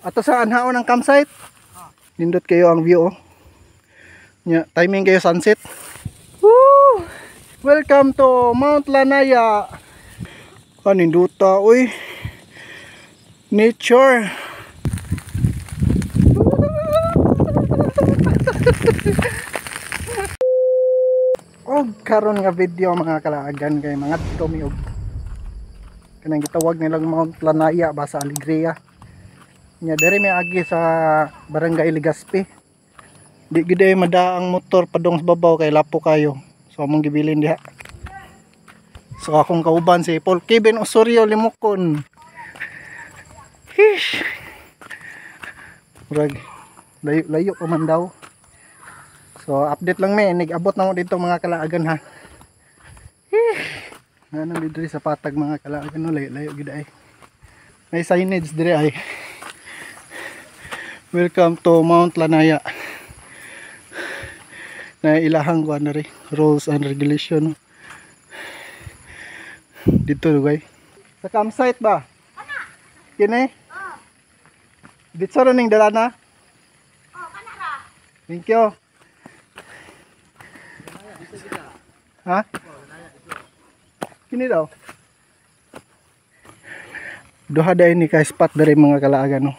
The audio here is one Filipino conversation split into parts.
Ato sa anhaon ng campsite. Nindot kayo ang view, oh. Timing kayo sunset. Woo! Welcome to Mount Lanaya. Ninduta, uy. Nature. Og karon nga video mga kalaagan kay mga tumiog. Kanang gitawag nilang Mount Lanaya basa Alegria. Nya dere may agi sa Barangay Legazpi. Di gid ay madaang motor padong sa babaw kay lapo kayo. So among gibilin diha. So akong kauban si Paul Kevin Osorio Limukon. Hish. Murag layo pa man daw. So update lang may nag-abot na mo dito mga kalaagan ha. Nanang dito sa patag mga kalaagan no, layo gid ay. May signage dire ay. Welcome to Mount Lanaya. Na ilahang kuan na rin, rules and regulation. Dito guys. Sa campsite ba? Kana. Kini? Oh. Dito ra ning dalana? Oh, kana ra. Thank you. Ha? Kini daw. Duha day ni ka spot dari mga kalaagan no.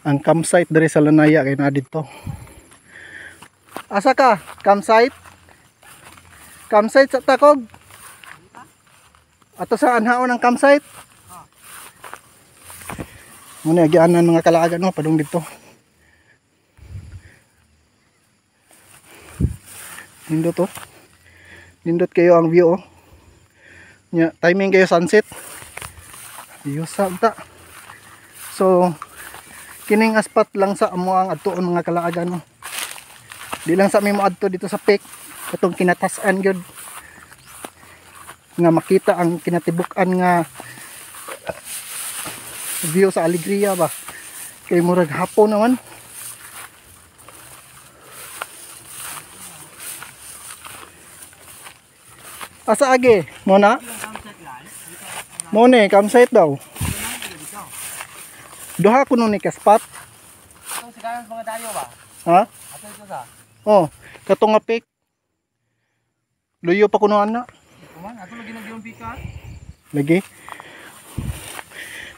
Ang campsite dari sa Lanaya kay na dito. Asa ka? Campsite? Campsite sa Takog? Ato sa anhaon ng campsite? Muna agianan mga kalaagan no, padung dito. Nindot to. Nindot kayo ang view, oh. Timing kayo sunset. Yusa ta. So kining aspat lang sa amo ang adtuon mga kalaagan no. Di lang sa mi mo adto dito sa peak katong kinatasan gyud nga makita ang kinatibuk-an nga view sa Alegria ba. Kay murag hapon naman. Asa agi? Mo na? Mo ni campsite daw. Duha kuno ni ka spot. Itong sigayan mga dayo ba? Ha? Ato ito sa? Oh, katong nga peak. Luyo pa kuno ana. Kuman, ato lagi nagiyong pika. Lagi.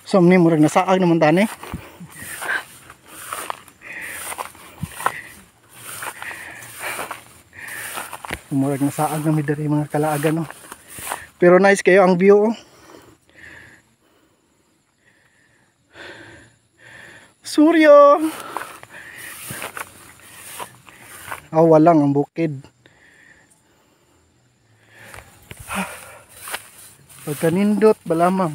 So ni murag nasaag naman tani. Murag nasaag na mi diri mga kalaagan no. Pero nice kayo ang view, oh. Suryo. Walang ang bukid. Pagkanindot balamang.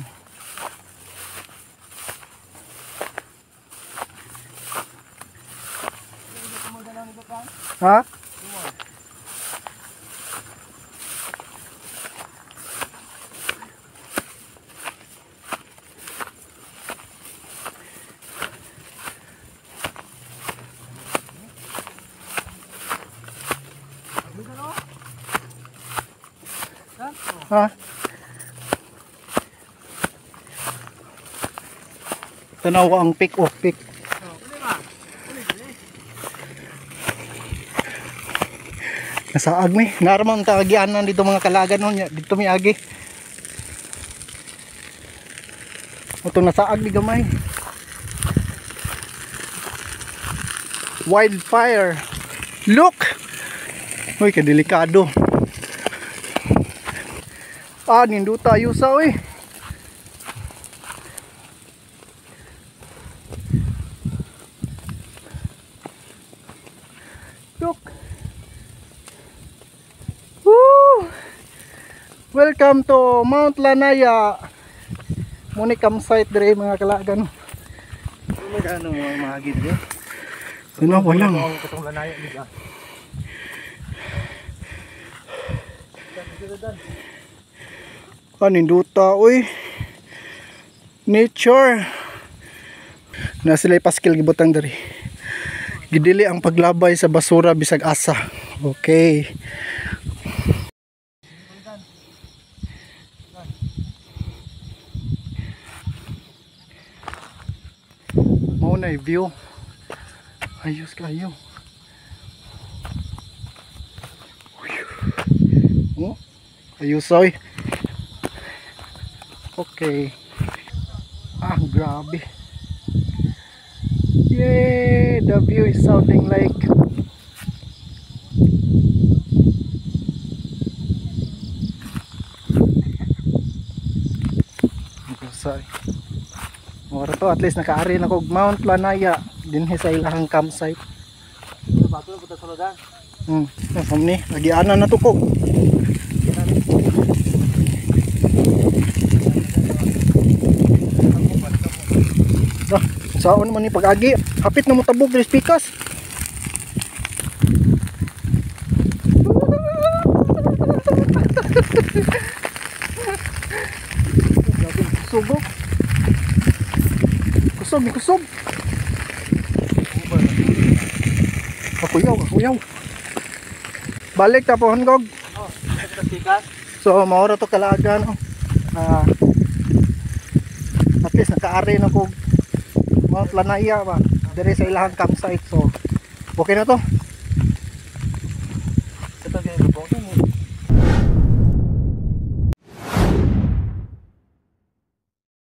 Ha? Ha? Tanaw ko ang peak, oh, peak. Nasaag mi. Naramang tagianan dito mga kalagan no. Dito mi agi. Ito nasaag di gamay. Wildfire. Look! Uy, kadelikado. Ninduta yusa uy. Look. Woo! Welcome to Mount Lanaya. Muni campsite dire mga kalaagan. Ano mo mahagid yo? Ano walang. Katong Lanaya diga. Ninduta uy. Nature. Na sila paskil gibutang diri. Gidili ang paglabay sa basura bisag asa. Okay. Mao na view. Ayos kayo. Oh, ayos oy. Okay. Ah, grabe. Yay! The view is sounding like Sorry. Ora to, at least nakaari na kog Mount Lanaya dinhi sa ilahang campsite. Bato na puta suludan. Ni nagianan na to ko. Saon man ni pag-agi, hapit na mo tabog diri pikas. Subo. Kusog. Kakuyaw. Balik ta pohon gog. Oh, sa pikas. So maora to kalagan oh. At least nakaari na kog Mount Lanaya ba. Diri sa ilahang campsite. So okay na to. Ito gyud mo.